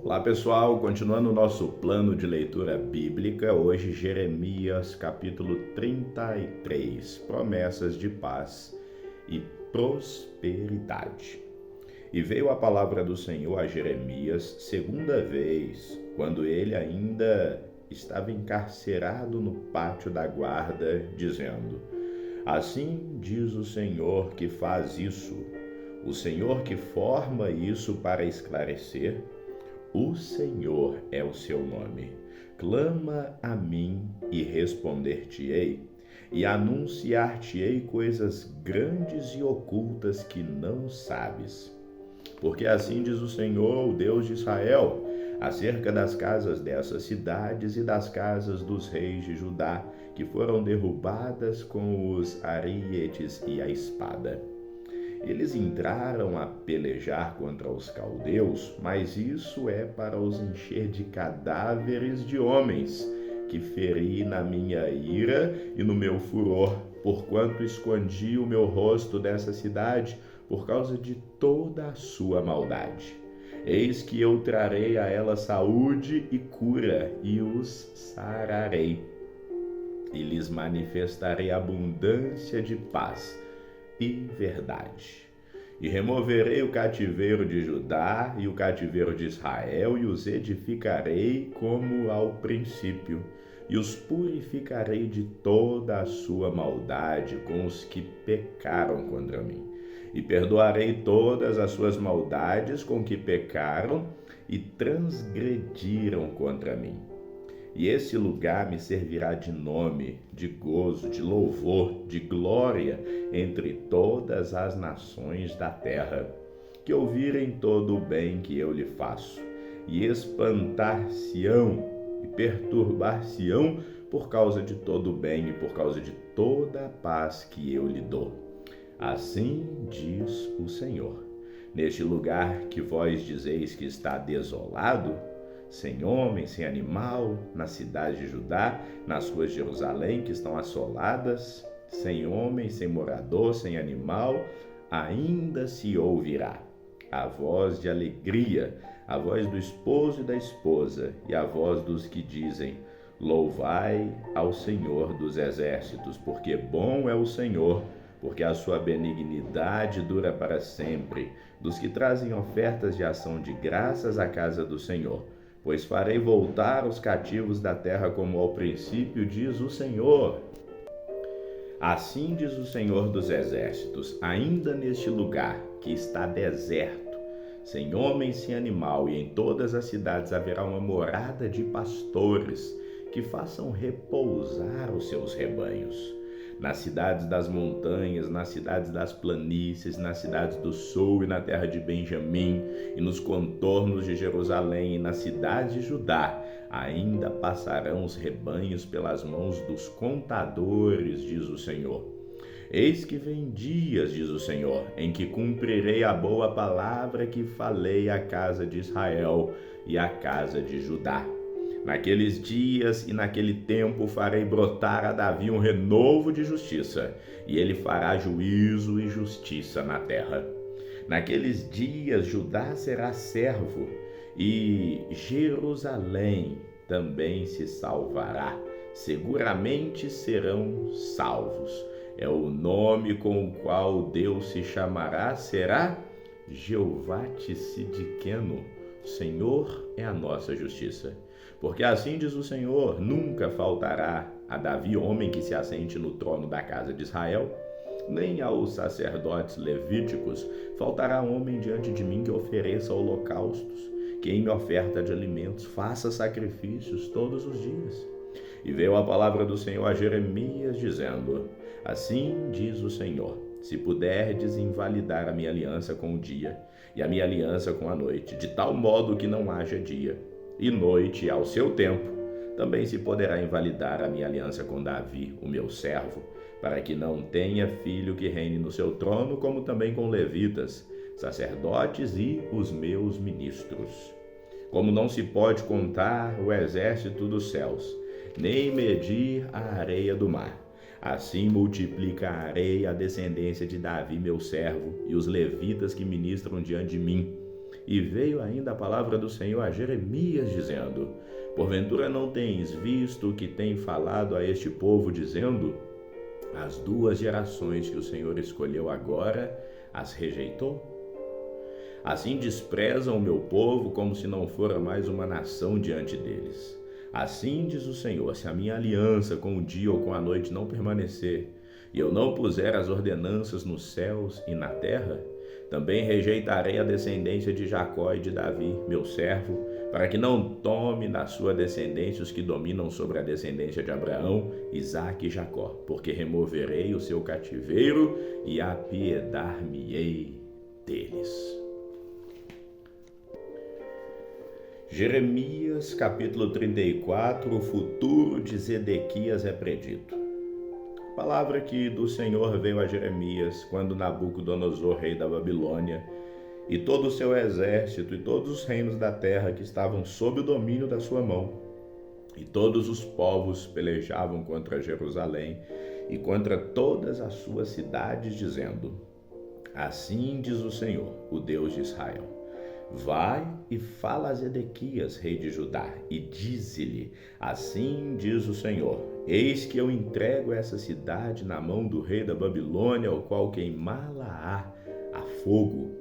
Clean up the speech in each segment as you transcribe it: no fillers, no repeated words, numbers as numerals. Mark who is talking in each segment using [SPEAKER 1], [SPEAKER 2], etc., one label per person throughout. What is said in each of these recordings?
[SPEAKER 1] Olá pessoal, continuando o nosso plano de leitura bíblica, hoje Jeremias capítulo 33, promessas de paz e prosperidade. E veio a palavra do Senhor a Jeremias segunda vez, quando ele ainda estava encarcerado no pátio da guarda, dizendo: Assim diz o Senhor que faz isso, o Senhor que forma isso para esclarecer. O Senhor é o seu nome. Clama a mim e responder-te-ei, e anunciar-te-ei coisas grandes e ocultas que não sabes. Porque assim diz o Senhor, o Deus de Israel, acerca das casas dessas cidades e das casas dos reis de Judá, que foram derrubadas com os arietes e a espada. Eles entraram a pelejar contra os caldeus, mas isso é para os encher de cadáveres de homens, que feri na minha ira e no meu furor, porquanto escondi o meu rosto dessa cidade, por causa de toda a sua maldade. Eis que eu trarei a ela saúde e cura, e os sararei, e lhes manifestarei abundância de paz e verdade. E removerei o cativeiro de Judá e o cativeiro de Israel, e os edificarei como ao princípio, e os purificarei de toda a sua maldade com os que pecaram contra mim. E perdoarei todas as suas maldades com que pecaram e transgrediram contra mim. E esse lugar me servirá de nome, de gozo, de louvor, de glória entre todas as nações da terra, que ouvirem todo o bem que eu lhe faço, e espantar-se-ão e perturbar-se-ão por causa de todo o bem e por causa de toda a paz que eu lhe dou. Assim diz o Senhor. Neste lugar que vós dizeis que está desolado, sem homem, sem animal, na cidade de Judá, nas ruas de Jerusalém que estão assoladas, sem homem, sem morador, sem animal, ainda se ouvirá a voz de alegria, a voz do esposo e da esposa, e a voz dos que dizem: Louvai ao Senhor dos exércitos, porque bom é o Senhor, porque a sua benignidade dura para sempre, dos que trazem ofertas de ação de graças à casa do Senhor. Pois farei voltar os cativos da terra como ao princípio, diz o Senhor. Assim diz o Senhor dos exércitos, ainda neste lugar que está deserto, sem homem, sem animal, e em todas as cidades haverá uma morada de pastores, que façam repousar os seus rebanhos. Nas cidades das montanhas, nas cidades das planícies, nas cidades do sul e na terra de Benjamim, e nos contornos de Jerusalém e nas cidades de Judá, ainda passarão os rebanhos pelas mãos dos contadores, diz o Senhor. Eis que vem dias, diz o Senhor, em que cumprirei a boa palavra que falei à casa de Israel e à casa de Judá. Naqueles dias e naquele tempo farei brotar a Davi um renovo de justiça, e ele fará juízo e justiça na terra. Naqueles dias Judá será servo, e Jerusalém também se salvará. Seguramente serão salvos. É o nome com o qual Deus se chamará, será Jeová Tsidkenu. Senhor é a nossa justiça. Porque assim diz o Senhor, nunca faltará a Davi homem que se assente no trono da casa de Israel, nem aos sacerdotes levíticos faltará homem diante de mim que ofereça holocaustos, que em oferta de alimentos faça sacrifícios todos os dias. E veio a palavra do Senhor a Jeremias, dizendo: Assim diz o Senhor, se puderdes invalidar a minha aliança com o dia, e a minha aliança com a noite, de tal modo que não haja dia e noite ao seu tempo, também se poderá invalidar a minha aliança com Davi, o meu servo, para que não tenha filho que reine no seu trono, como também com levitas, sacerdotes e os meus ministros. Como não se pode contar o exército dos céus, nem medir a areia do mar, assim multiplicarei a descendência de Davi, meu servo, e os levitas que ministram diante de mim, E veio ainda a palavra do Senhor a Jeremias, dizendo: porventura não tens visto o que tem falado a este povo, dizendo: as 2 gerações que o Senhor escolheu agora as rejeitou? Assim desprezam o meu povo como se não fora mais uma nação diante deles. Assim diz o Senhor: se a minha aliança com o dia ou com a noite não permanecer, e eu não puser as ordenanças nos céus e na terra, também rejeitarei a descendência de Jacó e de Davi, meu servo, para que não tome da sua descendência os que dominam sobre a descendência de Abraão, Isaque e Jacó, porque removerei o seu cativeiro e apiedar-me-ei deles. Jeremias capítulo 34, o futuro de Zedequias é predito. Palavra que do Senhor veio a Jeremias quando Nabucodonosor, rei da Babilônia, e todo o seu exército e todos os reinos da terra que estavam sob o domínio da sua mão, e todos os povos pelejavam contra Jerusalém e contra todas as suas cidades, dizendo: assim diz o Senhor, o Deus de Israel: vai e fala a Zedequias, rei de Judá, e dize-lhe: assim diz o Senhor, eis que eu entrego essa cidade na mão do rei da Babilônia, o qual queimá-la-á a fogo.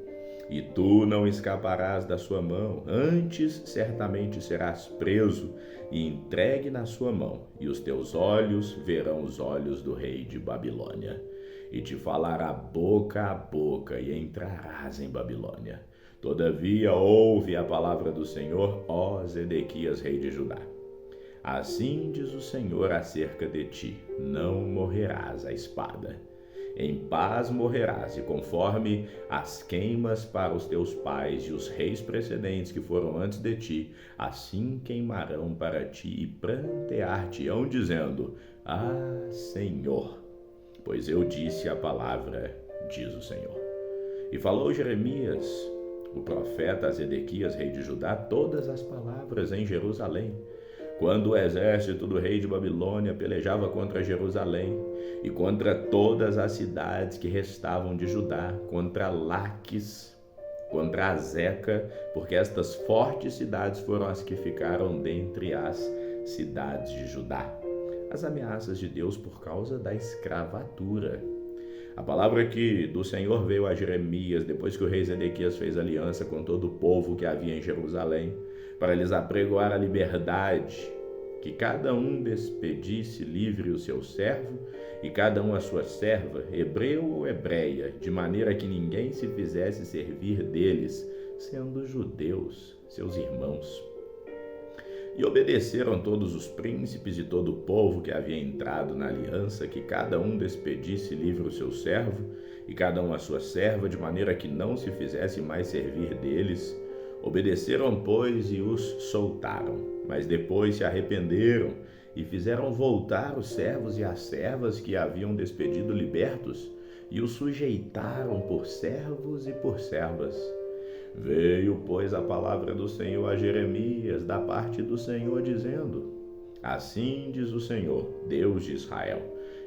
[SPEAKER 1] E tu não escaparás da sua mão, antes certamente serás preso e entregue na sua mão, e os teus olhos verão os olhos do rei de Babilônia. E te falará boca a boca, e entrarás em Babilônia. Todavia ouve a palavra do Senhor, ó Zedequias, rei de Judá. Assim diz o Senhor acerca de ti: não morrerás à espada. Em paz morrerás, e conforme as queimas para os teus pais e os reis precedentes que foram antes de ti, assim queimarão para ti e prantear-te-ão, dizendo: ah, Senhor, pois eu disse a palavra, diz o Senhor. E falou Jeremias, o profeta, a Zedequias, rei de Judá, todas as palavras em Jerusalém, quando o exército do rei de Babilônia pelejava contra Jerusalém e contra todas as cidades que restavam de Judá, contra Laques, contra Azeca, porque estas fortes cidades foram as que ficaram dentre as cidades de Judá. As ameaças de Deus por causa da escravatura. A palavra que do Senhor veio a Jeremias, depois que o rei Zedequias fez aliança com todo o povo que havia em Jerusalém, para lhes apregoar a liberdade, que cada um despedisse livre o seu servo, e cada um a sua serva, hebreu ou hebreia, de maneira que ninguém se fizesse servir deles, sendo judeus, seus irmãos. E obedeceram todos os príncipes e todo o povo que havia entrado na aliança, que cada um despedisse livre o seu servo, e cada um a sua serva, de maneira que não se fizesse mais servir deles. Obedeceram, pois, e os soltaram, mas depois se arrependeram e fizeram voltar os servos e as servas que haviam despedido libertos, e os sujeitaram por servos e por servas. Veio, pois, a palavra do Senhor a Jeremias, da parte do Senhor, dizendo: assim diz o Senhor, Deus de Israel: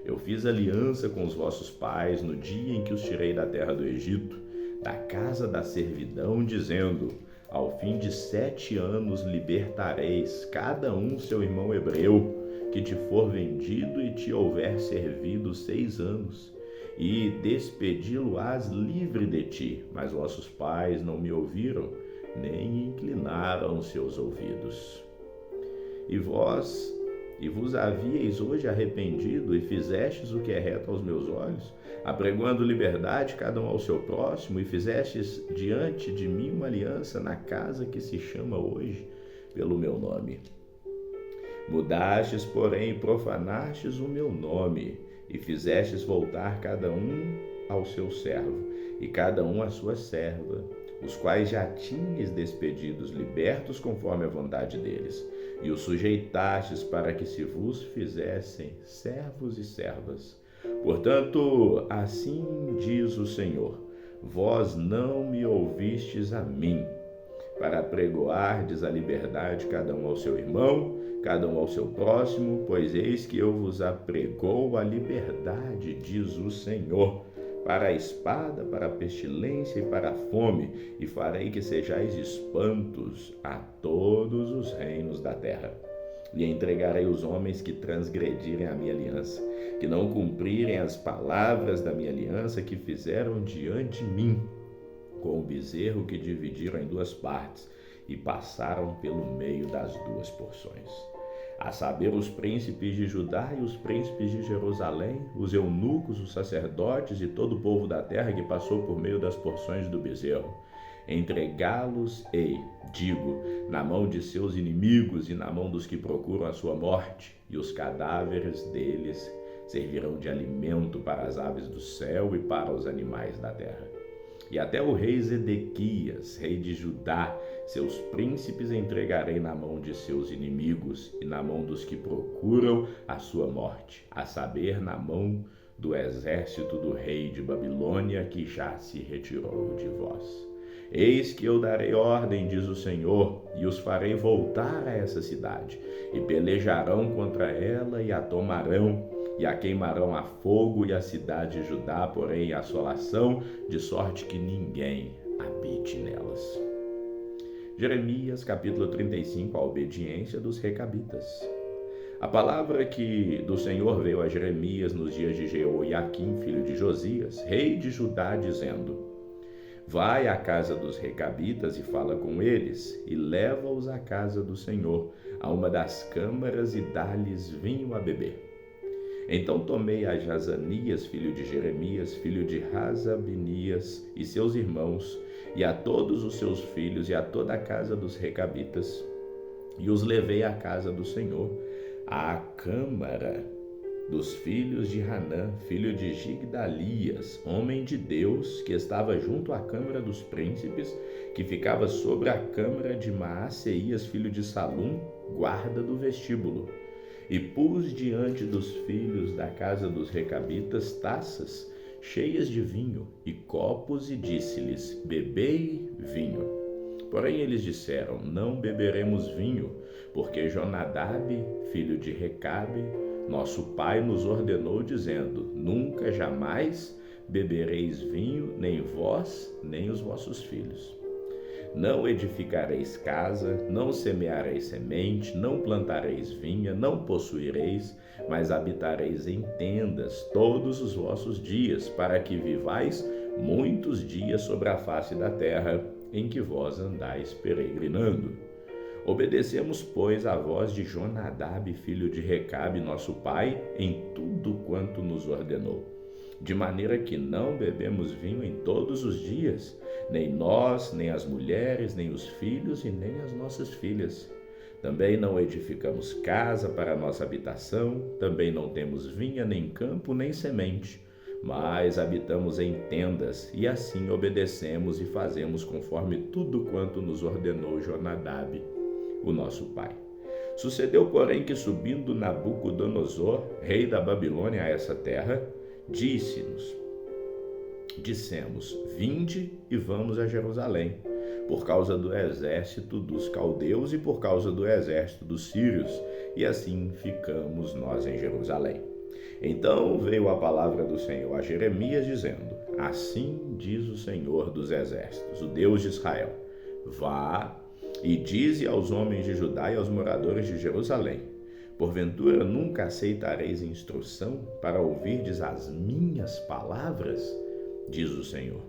[SPEAKER 1] eu fiz aliança com os vossos pais no dia em que os tirei da terra do Egito, da casa da servidão, dizendo: ao fim de 7 anos libertareis cada um seu irmão hebreu, que te for vendido e te houver servido 6 anos, e despedi-lo-ás livre de ti. Mas vossos pais não me ouviram, nem inclinaram seus ouvidos. E vos havíeis hoje arrependido, e fizestes o que é reto aos meus olhos, apregoando liberdade cada um ao seu próximo, e fizestes diante de mim uma aliança na casa que se chama hoje pelo meu nome. Mudastes, porém, e profanastes o meu nome, e fizestes voltar cada um ao seu servo, e cada um à sua serva, os quais já tinhas despedidos libertos conforme a vontade deles, e os sujeitastes para que se vos fizessem servos e servas. Portanto, assim diz o Senhor: vós não me ouvistes a mim, para apregoardes a liberdade cada um ao seu irmão, cada um ao seu próximo, pois eis que eu vos apregoo a liberdade, diz o Senhor, para a espada, para a pestilência e para a fome, e farei que sejais espantos a todos os reinos da terra. E entregarei os homens que transgredirem a minha aliança, que não cumprirem as palavras da minha aliança que fizeram diante de mim, com o bezerro que dividiram em duas partes e passaram pelo meio das duas porções. A saber, os príncipes de Judá e os príncipes de Jerusalém, os eunucos, os sacerdotes e todo o povo da terra que passou por meio das porções do bezerro. Entregá-los-ei, digo, na mão de seus inimigos e na mão dos que procuram a sua morte, e os cadáveres deles servirão de alimento para as aves do céu e para os animais da terra. E até o rei Zedequias, rei de Judá, seus príncipes entregarei na mão de seus inimigos e na mão dos que procuram a sua morte, a saber, na mão do exército do rei de Babilônia, que já se retirou de vós. Eis que eu darei ordem, diz o Senhor, e os farei voltar a essa cidade, e pelejarão contra ela e a tomarão, e a queimarão a fogo, e a cidade de Judá, porém, a assolação, de sorte que ninguém habite nelas. Jeremias, capítulo 35, a obediência dos recabitas. A palavra que do Senhor veio a Jeremias nos dias de Jeoiaquim, filho de Josias, rei de Judá, dizendo: Vai à casa dos recabitas e fala com eles, e leva-os à casa do Senhor, a uma das câmaras, e dá-lhes vinho a beber. Então tomei a Jazanias, filho de Jeremias, filho de Hasabinias, e seus irmãos, e a todos os seus filhos, e a toda a casa dos recabitas, e os levei à casa do Senhor, à câmara dos filhos de Hanã, filho de Gigdalias, homem de Deus, que estava junto à câmara dos príncipes, que ficava sobre a câmara de Maaseias, filho de Salum, guarda do vestíbulo. E pus diante dos filhos da casa dos recabitas taças cheias de vinho e copos, e disse-lhes: Bebei vinho. Porém eles disseram: Não beberemos vinho, porque Jonadab, filho de Recabe, nosso pai, nos ordenou, dizendo: Nunca, jamais bebereis vinho, nem vós, nem os vossos filhos. Não edificareis casa, não semeareis semente, não plantareis vinha, não possuireis, mas habitareis em tendas todos os vossos dias, para que vivais muitos dias sobre a face da terra, em que vós andais peregrinando. Obedecemos, pois, a voz de Jonadab, filho de Recabe, nosso pai, em tudo quanto nos ordenou. De maneira que não bebemos vinho em todos os dias, nem nós, nem as mulheres, nem os filhos e nem as nossas filhas. Também não edificamos casa para nossa habitação, também não temos vinha, nem campo, nem semente, mas habitamos em tendas, e assim obedecemos e fazemos conforme tudo quanto nos ordenou Jonadab, o nosso pai. Sucedeu, porém, que subindo Nabucodonosor, rei da Babilônia, a essa terra, dissemos: Vinde e vamos a Jerusalém, por causa do exército dos caldeus e por causa do exército dos sírios, e assim ficamos nós em Jerusalém. Então veio a palavra do Senhor a Jeremias, dizendo: Assim diz o Senhor dos exércitos, o Deus de Israel: Vá e dize aos homens de Judá e aos moradores de Jerusalém: Porventura nunca aceitareis instrução para ouvirdes as minhas palavras? Diz o Senhor.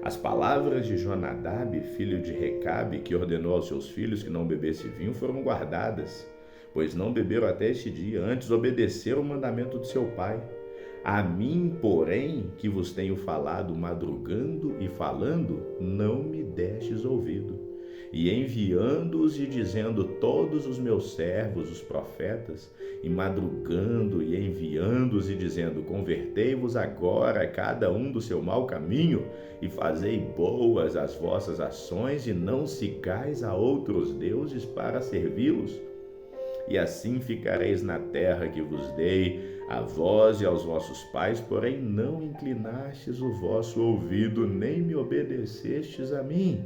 [SPEAKER 1] As palavras de Jonadab, filho de Recabe, que ordenou aos seus filhos que não bebesse vinho, foram guardadas, pois não beberam até este dia, antes obedeceram o mandamento de seu pai. A mim, porém, que vos tenho falado madrugando e falando, não me destes ouvido. E enviando-os e dizendo todos os meus servos, os profetas, e madrugando e enviando-os e dizendo: Convertei-vos agora, cada um do seu mau caminho, e fazei boas as vossas ações, e não sigais a outros deuses para servi-los. E assim ficareis na terra que vos dei, a vós e aos vossos pais, porém não inclinastes o vosso ouvido, nem me obedecestes a mim.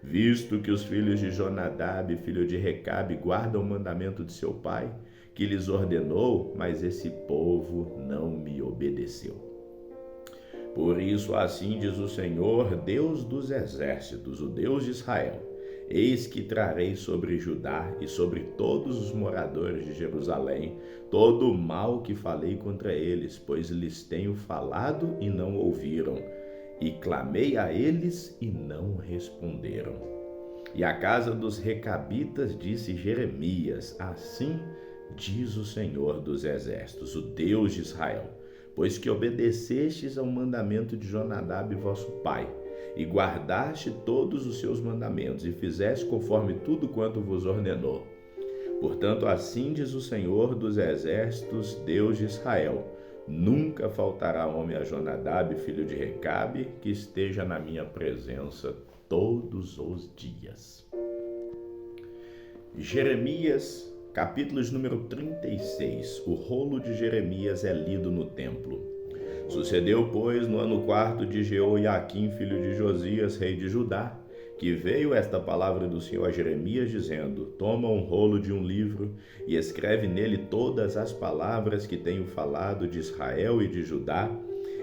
[SPEAKER 1] Visto que os filhos de Jonadab, filho de Recabe, guardam o mandamento de seu pai, que lhes ordenou, mas esse povo não me obedeceu. Por isso, assim diz o Senhor, Deus dos exércitos, o Deus de Israel: eis que trarei sobre Judá e sobre todos os moradores de Jerusalém todo o mal que falei contra eles, pois lhes tenho falado e não ouviram, e clamei a eles e não responderam. E a casa dos recabitas disse Jeremias: assim diz o Senhor dos exércitos, o Deus de Israel: pois que obedecestes ao mandamento de Jonadab vosso pai, e guardaste todos os seus mandamentos, e fizeste conforme tudo quanto vos ordenou. Portanto, assim diz o Senhor dos exércitos, Deus de Israel: nunca faltará homem a Jonadab, filho de Recabe, que esteja na minha presença todos os dias. Jeremias, capítulo de número 36. O rolo de Jeremias é lido no templo. Sucedeu, pois, no ano 4 de Jeoiaquim, filho de Josias, rei de Judá, que veio esta palavra do Senhor a Jeremias, dizendo: toma um rolo de um livro e escreve nele todas as palavras que tenho falado de Israel e de Judá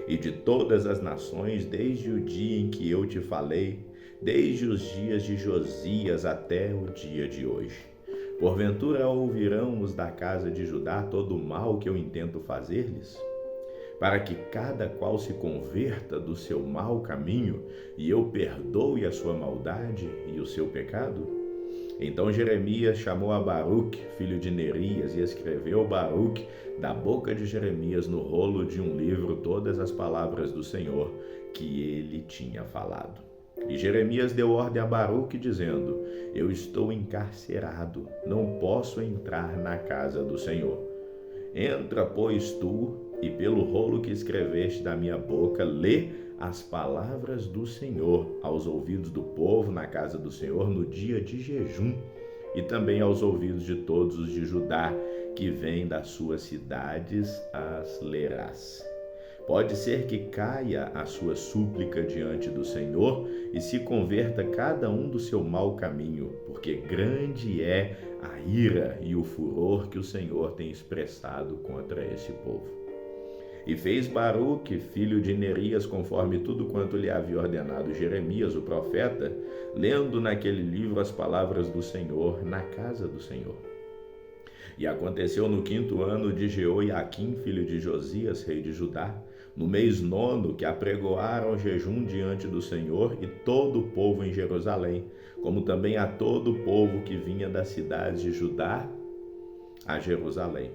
[SPEAKER 1] e de todas as nações, desde o dia em que eu te falei, desde os dias de Josias até o dia de hoje. Porventura ouvirão os da casa de Judá todo o mal que eu intento fazer-lhes? Para que cada qual se converta do seu mau caminho e eu perdoe a sua maldade e o seu pecado? Então Jeremias chamou a Baruque, filho de Nerias, e escreveu Baruque da boca de Jeremias no rolo de um livro todas as palavras do Senhor que ele tinha falado. E Jeremias deu ordem a Baruque, dizendo: eu estou encarcerado, não posso entrar na casa do Senhor. Entra, pois, tu, e pelo rolo que escreveste da minha boca, lê as palavras do Senhor aos ouvidos do povo na casa do Senhor no dia de jejum, e também aos ouvidos de todos os de Judá que vêm das suas cidades as lerás. Pode ser que caia a sua súplica diante do Senhor e se converta cada um do seu mau caminho, porque grande é a ira e o furor que o Senhor tem expressado contra esse povo. E fez Baruque, filho de Nerias, conforme tudo quanto lhe havia ordenado Jeremias, o profeta, lendo naquele livro as palavras do Senhor na casa do Senhor. E aconteceu no 5º ano de Jeoiaquim, filho de Josias, rei de Judá, no mês 9, que apregoaram jejum diante do Senhor e todo o povo em Jerusalém, como também a todo o povo que vinha das cidades de Judá a Jerusalém.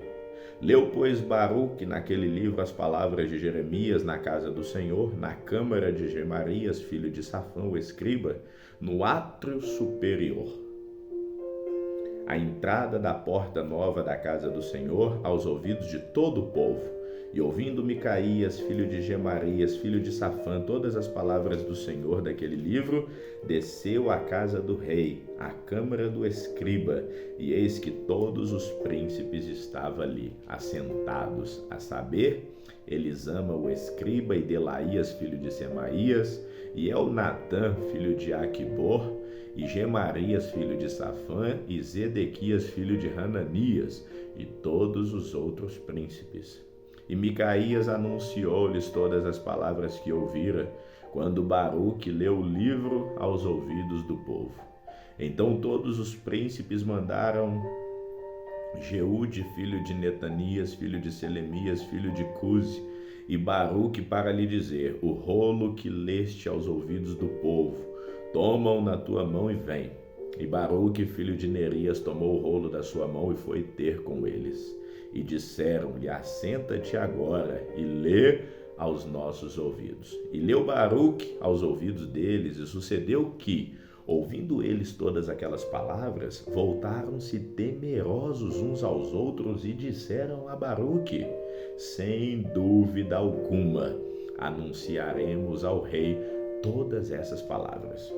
[SPEAKER 1] Leu, pois, Baruque naquele livro as palavras de Jeremias na casa do Senhor, na câmara de Gemarias, filho de Safã, o escriba, no átrio superior, à entrada da porta nova da casa do Senhor, aos ouvidos de todo o povo. E ouvindo Micaías, filho de Gemarias, filho de Safã, todas as palavras do Senhor daquele livro, desceu à casa do rei, à câmara do escriba, e eis que todos os príncipes estavam ali, assentados, a saber, Elisama o escriba, e Delaías, filho de Semaías, e Elnatã, filho de Aquibor, e Gemarias, filho de Safã, e Zedequias, filho de Hananias, e todos os outros príncipes. E Micaías anunciou-lhes todas as palavras que ouvira, quando Baruque leu o livro aos ouvidos do povo. Então todos os príncipes mandaram Jeude, filho de Netanias, filho de Selemias, filho de Cusi, e Baruque para lhe dizer: o rolo que leste aos ouvidos do povo, toma-o na tua mão e vem. E Baruque, filho de Nerias, tomou o rolo da sua mão e foi ter com eles. E disseram-lhe: assenta-te agora e lê aos nossos ouvidos. E leu Baruque aos ouvidos deles, e sucedeu que, ouvindo eles todas aquelas palavras, voltaram-se temerosos uns aos outros e disseram a Baruque: sem dúvida alguma, anunciaremos ao rei todas essas palavras.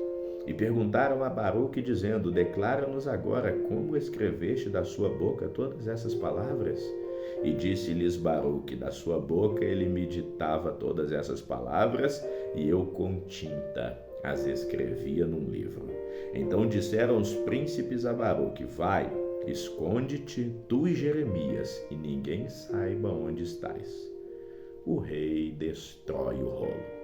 [SPEAKER 1] E perguntaram a Baruque, dizendo: declara-nos agora como escreveste da sua boca todas essas palavras. E disse-lhes Baruque: da sua boca ele me ditava todas essas palavras, e eu com tinta as escrevia num livro. Então disseram os príncipes a Baruque: vai, esconde-te, tu e Jeremias, e ninguém saiba onde estás. o rei destrói o rolo.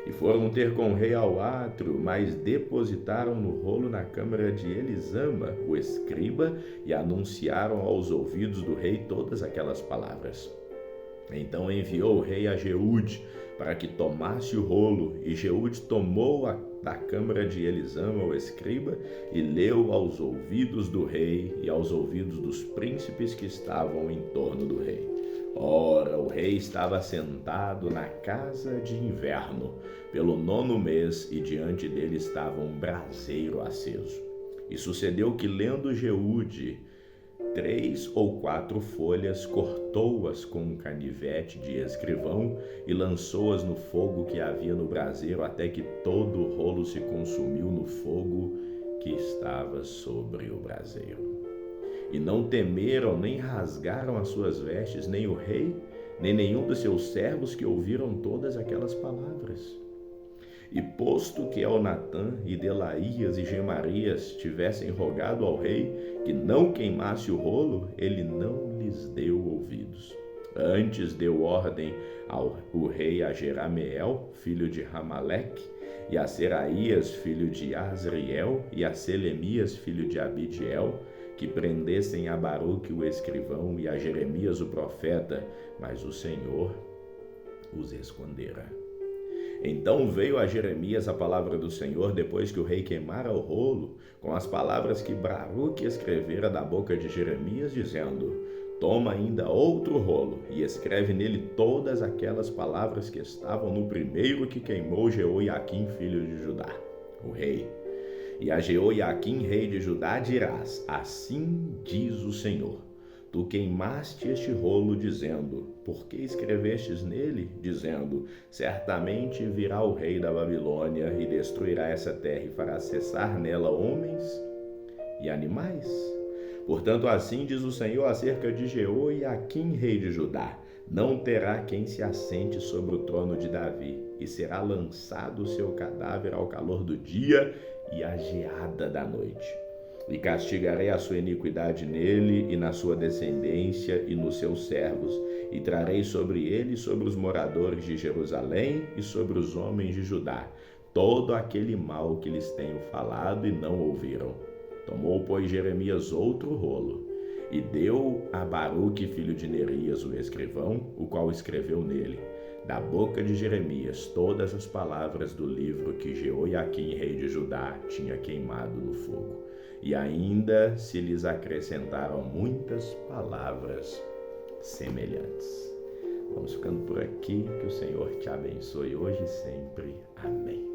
[SPEAKER 1] E foram ter com o rei ao átrio, mas depositaram no rolo na câmara de Elisama, o escriba, e anunciaram aos ouvidos do rei todas aquelas palavras. Então enviou o rei a Jeude para que tomasse o rolo, e Jeude tomou da câmara de Elisama, o escriba, e leu aos ouvidos do rei e aos ouvidos dos príncipes que estavam em torno do rei. Ora, o rei estava sentado na casa de inverno, pelo 9º mês, e diante dele estava um braseiro aceso. E sucedeu que, lendo Jeude 3 ou 4 folhas, cortou-as com um canivete de escrivão e lançou-as no fogo que havia no braseiro, até que todo o rolo se consumiu no fogo que estava sobre o braseiro. E não temeram, nem rasgaram as suas vestes, nem o rei, nem nenhum dos seus servos que ouviram todas aquelas palavras. E posto que Elnatã e Delaías e Gemarias tivessem rogado ao rei que não queimasse o rolo, ele não lhes deu ouvidos. Antes deu ordem o rei a Jerameel, filho de Ramaleque, e a Seraías, filho de Azriel, e a Selemias, filho de Abidiel, que prendessem a Baruque o escrivão e a Jeremias o profeta, mas o Senhor os escondera. Então veio a Jeremias a palavra do Senhor, depois que o rei queimara o rolo, com as palavras que Baruque escrevera da boca de Jeremias, dizendo: Toma ainda outro rolo e escreve nele todas aquelas palavras que estavam no primeiro que queimou Jeoiaquim, filho de Judá, o rei. E a Jeoiaquim, rei de Judá, dirás: Assim diz o Senhor: Tu queimaste este rolo, dizendo: Por que escrevestes nele? Dizendo: Certamente virá o rei da Babilônia e destruirá essa terra e fará cessar nela homens e animais. Portanto, assim diz o Senhor acerca de Jeoiaquim, rei de Judá: Não terá quem se assente sobre o trono de Davi, e será lançado o seu cadáver ao calor do dia e à geada da noite. E castigarei a sua iniquidade nele e na sua descendência e nos seus servos, e trarei sobre ele e sobre os moradores de Jerusalém e sobre os homens de Judá todo aquele mal que lhes tenho falado e não ouviram. Tomou, pois, Jeremias outro rolo, e deu a Baruque, filho de Nerias, o escrivão, o qual escreveu nele, da boca de Jeremias, todas as palavras do livro que Jeoiaquim, rei de Judá, tinha queimado no fogo. E ainda se lhes acrescentaram muitas palavras semelhantes. Vamos ficando por aqui, que o Senhor te abençoe hoje e sempre. Amém.